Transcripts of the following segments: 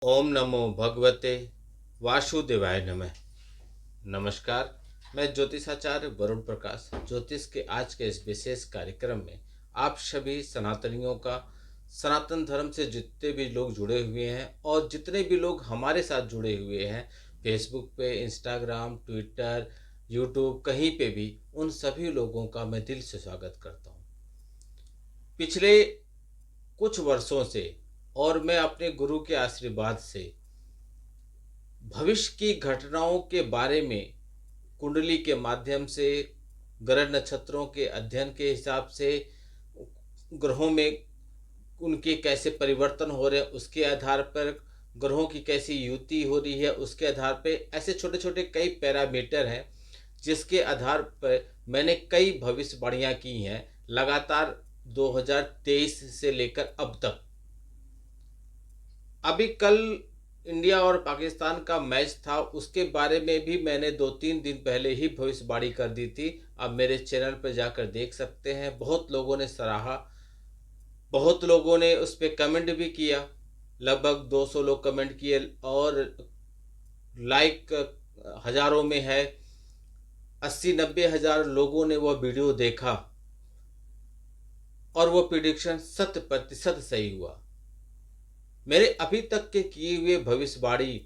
ओम नमो भगवते वासुदेवाय नमः। नमस्कार। मैं ज्योतिषाचार्य वरुण प्रकाश ज्योतिष के आज के इस विशेष कार्यक्रम में आप सभी सनातनियों का, सनातन धर्म से जितने भी लोग जुड़े हुए हैं और जितने भी लोग हमारे साथ जुड़े हुए हैं फेसबुक पे, इंस्टाग्राम, ट्विटर, यूट्यूब, कहीं पे भी, उन सभी लोगों का मैं दिल से स्वागत करता हूँ। पिछले कुछ वर्षों से और मैं अपने गुरु के आशीर्वाद से भविष्य की घटनाओं के बारे में कुंडली के माध्यम से, ग्रह नक्षत्रों के अध्ययन के हिसाब से, ग्रहों में उनके कैसे परिवर्तन हो रहे हैं उसके आधार पर, ग्रहों की कैसी युति हो रही है उसके आधार पर, ऐसे छोटे छोटे कई पैरामीटर हैं जिसके आधार पर मैंने कई भविष्यवाणियां की हैं लगातार 2023 से लेकर अब तक। अभी कल इंडिया और पाकिस्तान का मैच था, उसके बारे में भी मैंने 2-3 दिन पहले ही भविष्यवाणी कर दी थी। आप मेरे चैनल पर जाकर देख सकते हैं। बहुत लोगों ने सराहा, बहुत लोगों ने उस पर कमेंट भी किया। लगभग 200 लोग कमेंट किए और लाइक हजारों में है। 80-90 हजार लोगों ने वह वीडियो देखा और वो प्रिडिक्शन 100% सही हुआ। मेरे अभी तक के किए हुए भविष्यवाणी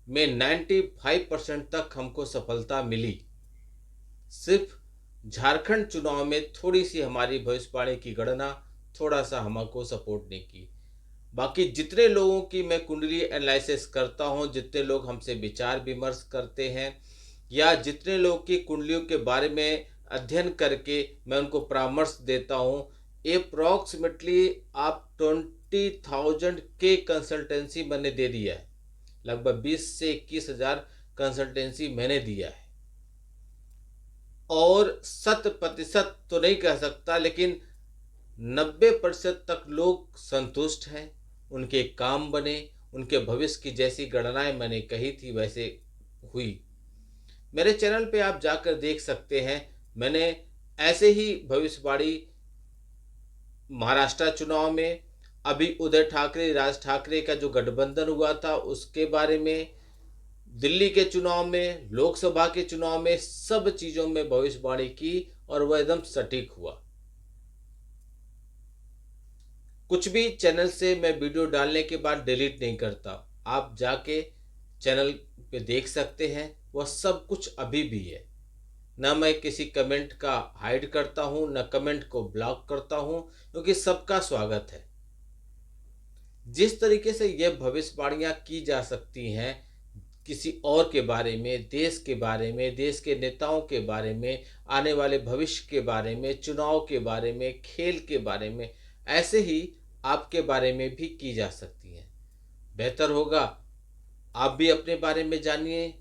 में 95% तक हमको सफलता मिली। सिर्फ झारखंड चुनाव में थोड़ी सी हमारी भविष्यवाणी की गणना थोड़ा सा हमको सपोर्ट नहीं की। बाकी जितने लोगों की मैं कुंडली एनालिसिस करता हूं, जितने लोग हमसे विचार विमर्श करते हैं या जितने लोग की कुंडलियों के बारे में अध्ययन करके मैं उनको परामर्श देता हूं, अप्रॉक्सीमेटली आप 20,000 के कंसल्टेंसी मैंने दे दिया है। लगभग 20 से 21 हजार कंसल्टेंसी मैंने दिया है और 100% तो नहीं कह सकता, लेकिन 90% तक लोग संतुष्ट हैं। उनके काम बने, उनके भविष्य की जैसी गणनाएं मैंने कही थी वैसे हुई। मेरे चैनल पे आप जाकर देख सकते हैं। मैंने ऐसे ही भविष्यवाणी महाराष्ट्र चुनाव में, अभी उदय ठाकरे राज ठाकरे का जो गठबंधन हुआ था उसके बारे में, दिल्ली के चुनाव में, लोकसभा के चुनाव में, सब चीजों में भविष्यवाणी की और वह एकदम सटीक हुआ। कुछ भी चैनल से मैं वीडियो डालने के बाद डिलीट नहीं करता। आप जाके चैनल पे देख सकते हैं, वह सब कुछ अभी भी है। न मैं किसी कमेंट का हाइड करता हूं, न कमेंट को ब्लॉक करता हूं, क्योंकि सबका स्वागत है। जिस तरीके से यह भविष्यवाणियां की जा सकती हैं किसी और के बारे में, देश के बारे में, देश के नेताओं के बारे में, आने वाले भविष्य के बारे में, चुनाव के बारे में, खेल के बारे में, ऐसे ही आपके बारे में भी की जा सकती हैं। बेहतर होगा आप भी अपने बारे में जानिए,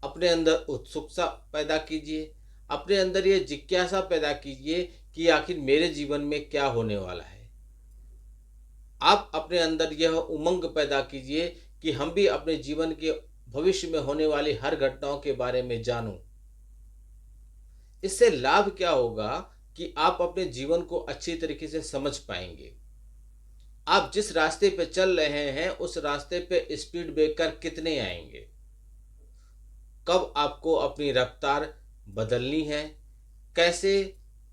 अपने अंदर उत्सुकता पैदा कीजिए, अपने अंदर ये जिज्ञासा पैदा कीजिए कि आखिर मेरे जीवन में क्या होने वाला है। आप अपने अंदर यह उमंग पैदा कीजिए कि हम भी अपने जीवन के भविष्य में होने वाली हर घटनाओं के बारे में जानूं। इससे लाभ क्या होगा कि आप अपने जीवन को अच्छी तरीके से समझ पाएंगे। आप जिस रास्ते पे चल रहे हैं उस रास्ते पे स्पीड ब्रेकर कितने आएंगे, कब आपको अपनी रफ्तार बदलनी है, कैसे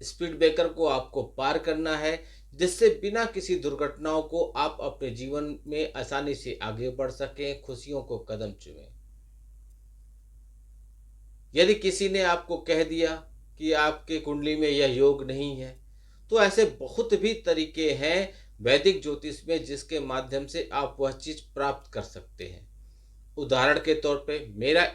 स्पीड ब्रेकर को आपको पार करना है, जिससे बिना किसी दुर्घटनाओं को आप अपने जीवन में आसानी से आगे बढ़ सकें, खुशियों को कदम चुमें। यदि किसी ने आपको कह दिया कि आपके कुंडली में यह योग नहीं है, तो ऐसे बहुत भी तरीके हैं वैदिक ज्योतिष में जिसके माध्यम से आप वह चीज प्राप्त कर सकते हैं। उदाहरण के तौर पे मेरा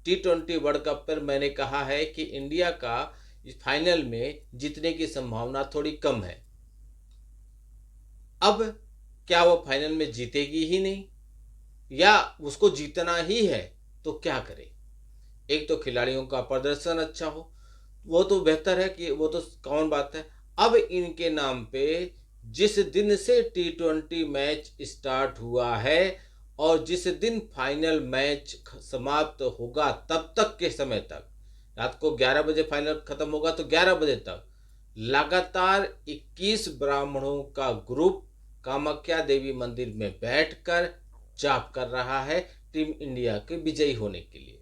T20 वर्ल्ड कप पर मैंने कहा है कि इंडिया का इस फाइनल में जीतने की संभावना थोड़ी कम है। अब क्या वो फाइनल में जीतेगी ही नहीं या उसको जीतना ही है, तो क्या करे? एक तो खिलाड़ियों का प्रदर्शन अच्छा हो, वो तो बेहतर है कि वो तो कौन बात है। अब इनके नाम पे जिस दिन से T20 मैच स्टार्ट हुआ है और जिस दिन फाइनल मैच समाप्त होगा तब तक के समय तक, रात को 11 बजे फाइनल खत्म होगा तो 11 बजे तक लगातार 21 ब्राह्मणों का ग्रुप कामाख्या देवी मंदिर में बैठकर जाप कर रहा है टीम इंडिया के विजयी होने के लिए।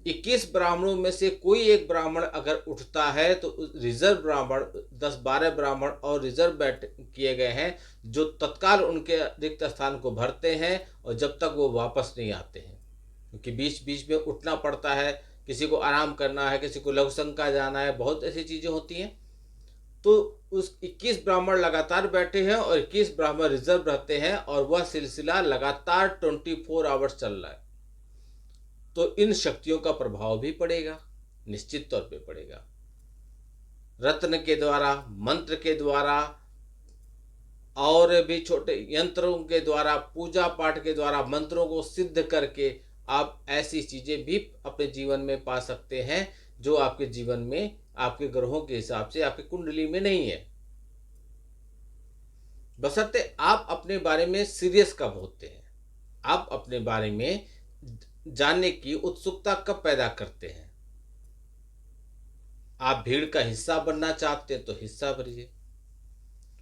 21 ब्राह्मणों में से कोई एक ब्राह्मण अगर उठता है तो रिजर्व ब्राह्मण 10-12 ब्राह्मण और रिजर्व बैठ किए गए हैं जो तत्काल उनके रिक्त स्थान को भरते हैं और जब तक वो वापस नहीं आते हैं, क्योंकि बीच बीच में उठना पड़ता है, किसी को आराम करना है, किसी को लघु शंका जाना है, बहुत ऐसी चीज़ें होती हैं। तो उस 21 ब्राह्मण लगातार बैठे हैं और 21 ब्राह्मण रिजर्व रहते हैं और वह सिलसिला लगातार 24 आवर्स चल रहा है। तो इन शक्तियों का प्रभाव भी पड़ेगा, निश्चित तौर पे पड़ेगा। रत्न के द्वारा, मंत्र के द्वारा और भी छोटे यंत्रों के द्वारा, पूजा पाठ के द्वारा मंत्रों को सिद्ध करके आप ऐसी चीजें भी अपने जीवन में पा सकते हैं जो आपके जीवन में आपके ग्रहों के हिसाब से आपकी कुंडली में नहीं है। बशर्ते आप अपने बारे में सीरियस कब होते हैं, आप अपने बारे में जानने की उत्सुकता कब पैदा करते हैं। आप भीड़ का हिस्सा बनना चाहते हैं तो हिस्सा बनिए।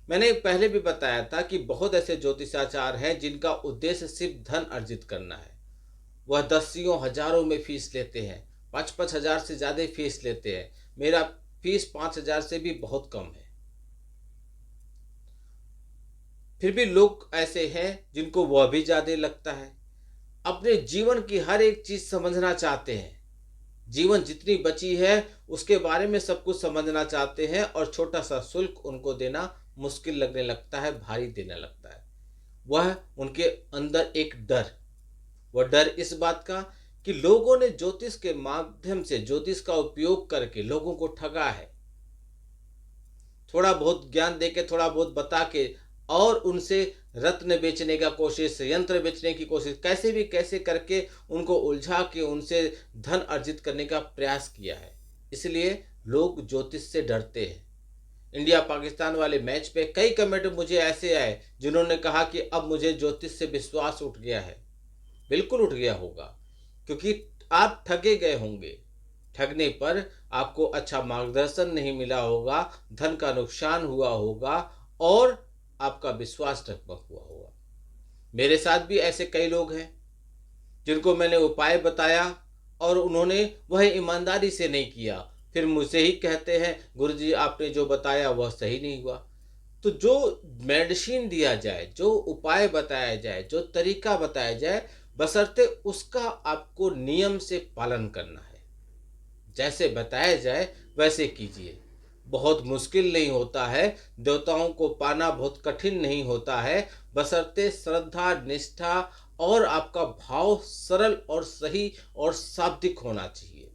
मैंने पहले भी बताया था कि बहुत ऐसे ज्योतिषाचार्य हैं जिनका उद्देश्य सिर्फ धन अर्जित करना है। वह दसियों हजारों में फीस लेते हैं, 5-5 हजार से ज्यादा फीस लेते हैं। मेरा फीस 5,000 से भी बहुत कम है। फिर भी लोग ऐसे हैं जिनको वह भी ज्यादा लगता है। अपने जीवन की हर एक चीज समझना चाहते हैं, जीवन जितनी बची है उसके बारे में सब कुछ समझना चाहते हैं और छोटा सा शुल्क उनको देना मुश्किल लगने लगता है, भारी देने लगता है। वह उनके अंदर एक डर, वह डर इस बात का कि लोगों ने ज्योतिष के माध्यम से, ज्योतिष का उपयोग करके लोगों को ठगा है। थोड़ा बहुत ज्ञान देके, थोड़ा बहुत बता के और उनसे रत्न बेचने का कोशिश, यंत्र बेचने की कोशिश, कैसे भी कैसे करके उनको उलझा के उनसे धन अर्जित करने का प्रयास किया है। इसलिए लोग ज्योतिष से डरते हैं। इंडिया पाकिस्तान वाले मैच पे कई कमेंट मुझे ऐसे आए जिन्होंने कहा कि अब मुझे ज्योतिष से विश्वास उठ गया है। बिल्कुल उठ गया होगा, क्योंकि आप ठगे गए होंगे। ठगने पर आपको अच्छा मार्गदर्शन नहीं मिला होगा, धन का नुकसान हुआ होगा और आपका विश्वास डगमग हुआ होगा। मेरे साथ भी ऐसे कई लोग हैं जिनको मैंने उपाय बताया और उन्होंने वह ईमानदारी से नहीं किया, फिर मुझसे ही कहते हैं गुरुजी आपने जो बताया वह सही नहीं हुआ। तो जो मेडिसिन दिया जाए, जो उपाय बताया जाए, जो तरीका बताया जाए, बशर्ते उसका आपको नियम से पालन करना है। जैसे बताया जाए वैसे कीजिए। बहुत मुश्किल नहीं होता है, देवताओं को पाना बहुत कठिन नहीं होता है, बशर्ते श्रद्धा, निष्ठा और आपका भाव सरल और सही और शाब्दिक होना चाहिए,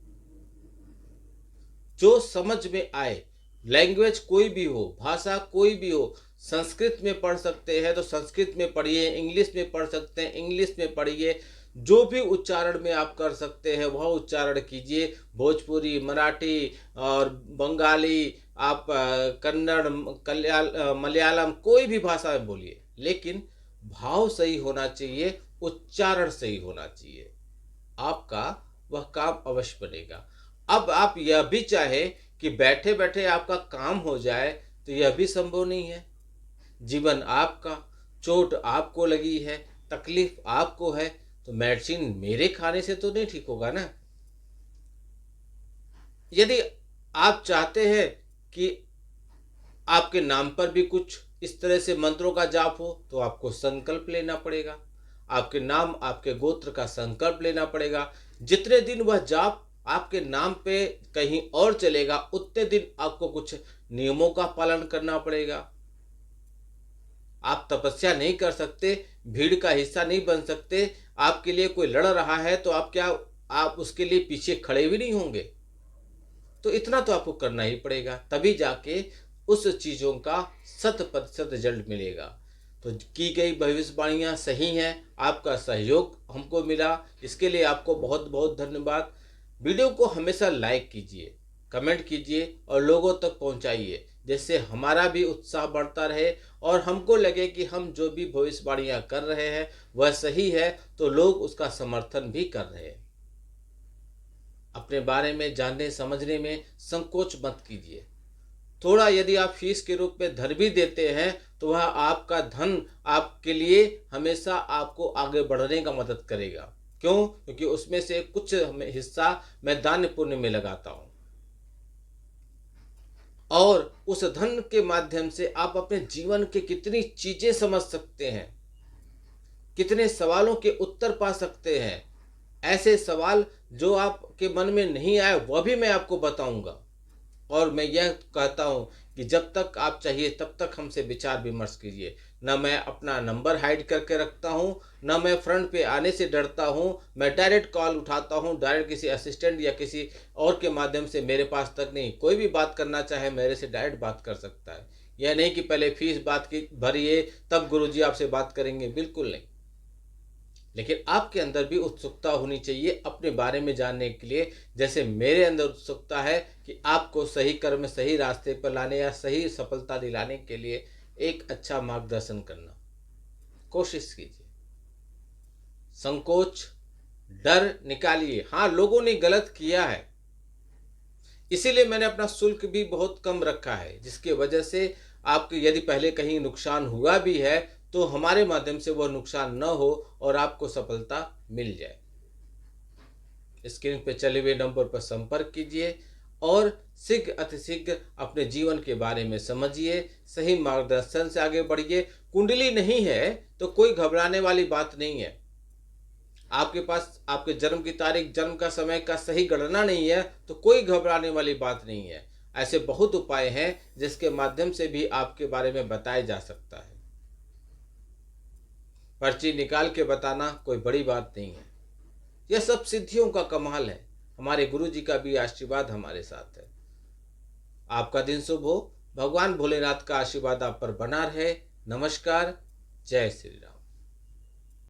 जो समझ में आए। लैंग्वेज कोई भी हो, भाषा कोई भी हो, संस्कृत में पढ़ सकते हैं तो संस्कृत में पढ़िए, इंग्लिश में पढ़ सकते हैं इंग्लिश में पढ़िए, जो भी उच्चारण में आप कर सकते हैं वह उच्चारण कीजिए। भोजपुरी, मराठी और बंगाली, आप कन्नड़, मलयालम, कोई भी भाषा में बोलिए, लेकिन भाव सही होना चाहिए, उच्चारण सही होना चाहिए, आपका वह काम अवश्य बनेगा। अब आप यह भी चाहे कि बैठे बैठे आपका काम हो जाए तो यह भी संभव नहीं है। जीवन आपका, चोट आपको लगी है, तकलीफ आपको है, तो मेडिसिन मेरे खाने से तो नहीं ठीक होगा ना। यदि आप चाहते हैं कि आपके नाम पर भी कुछ इस तरह से मंत्रों का जाप हो तो आपको संकल्प लेना पड़ेगा, आपके नाम, आपके गोत्र का संकल्प लेना पड़ेगा। जितने दिन वह जाप आपके नाम पे कहीं और चलेगा उतने दिन आपको कुछ नियमों का पालन करना पड़ेगा। आप तपस्या नहीं कर सकते, भीड़ का हिस्सा नहीं बन सकते। आपके लिए कोई लड़ रहा है तो आप उसके लिए पीछे खड़े भी नहीं होंगे। तो इतना तो आपको करना ही पड़ेगा, तभी जाके उस चीजों का 100% रिजल्ट मिलेगा। तो की गई भविष्यवाणियां सही हैं, आपका सहयोग हमको मिला, इसके लिए आपको बहुत बहुत धन्यवाद। वीडियो को हमेशा लाइक कीजिए, कमेंट कीजिए और लोगों तक पहुंचाइए, जिससे हमारा भी उत्साह बढ़ता रहे और हमको लगे कि हम जो भी भविष्यवाणियां कर रहे हैं वह सही है, तो लोग उसका समर्थन भी कर रहे हैं। अपने बारे में जानने समझने में संकोच मत कीजिए। थोड़ा यदि आप फीस के रूप में धन भी देते हैं तो वह आपका धन आपके लिए हमेशा आपको आगे बढ़ने का मदद करेगा। क्यों? क्योंकि उसमें से कुछ हिस्सा मैं दान पुण्य में लगाता हूँ, और उस धन के माध्यम से आप अपने जीवन के कितनी चीजें समझ सकते हैं, कितने सवालों के उत्तर पा सकते हैं। ऐसे सवाल जो आपके मन में नहीं आए वह भी मैं आपको बताऊंगा। और मैं यह कहता हूँ कि जब तक आप चाहिए तब तक हमसे विचार विमर्श कीजिए। न मैं अपना नंबर हाइड करके रखता हूँ, न मैं फ्रंट पे आने से डरता हूँ। मैं डायरेक्ट कॉल उठाता हूँ, डायरेक्ट किसी असिस्टेंट या किसी और के माध्यम से, मेरे पास तक नहीं। कोई भी बात करना चाहे मेरे से डायरेक्ट बात कर सकता है। यह नहीं कि पहले फीस बात की भरिए तब गुरुजी आपसे बात करेंगे, बिल्कुल नहीं। लेकिन आपके अंदर भी उत्सुकता होनी चाहिए अपने बारे में जानने के लिए, जैसे मेरे अंदर उत्सुकता है कि आपको सही कर्म सही रास्ते पर लाने या सही सफलता दिलाने के लिए एक अच्छा मार्गदर्शन करना। कोशिश कीजिए, संकोच डर निकालिए। हाँ, लोगों ने गलत किया है, इसीलिए मैंने अपना शुल्क भी बहुत कम रखा है, जिसकी वजह से आपको यदि पहले कहीं नुकसान हुआ भी है तो हमारे माध्यम से वह नुकसान न हो और आपको सफलता मिल जाए। स्क्रीन पे चले हुए नंबर पर संपर्क कीजिए और शीघ्र अतिशीघ्र अपने जीवन के बारे में समझिए, सही मार्गदर्शन से आगे बढ़िए। कुंडली नहीं है तो कोई घबराने वाली बात नहीं है। आपके पास आपके जन्म की तारीख, जन्म का समय का सही गणना नहीं है तो कोई घबराने वाली बात नहीं है। ऐसे बहुत उपाय हैं जिसके माध्यम से भी आपके बारे में बताया जा सकता है। पर्ची निकाल के बताना कोई बड़ी बात नहीं है। यह सब सिद्धियों का कमाल है। हमारे गुरु जी का भी आशीर्वाद हमारे साथ है। आपका दिन शुभ हो। भगवान भोलेनाथ का आशीर्वाद आप पर बना रहे। नमस्कार। जय श्री राम।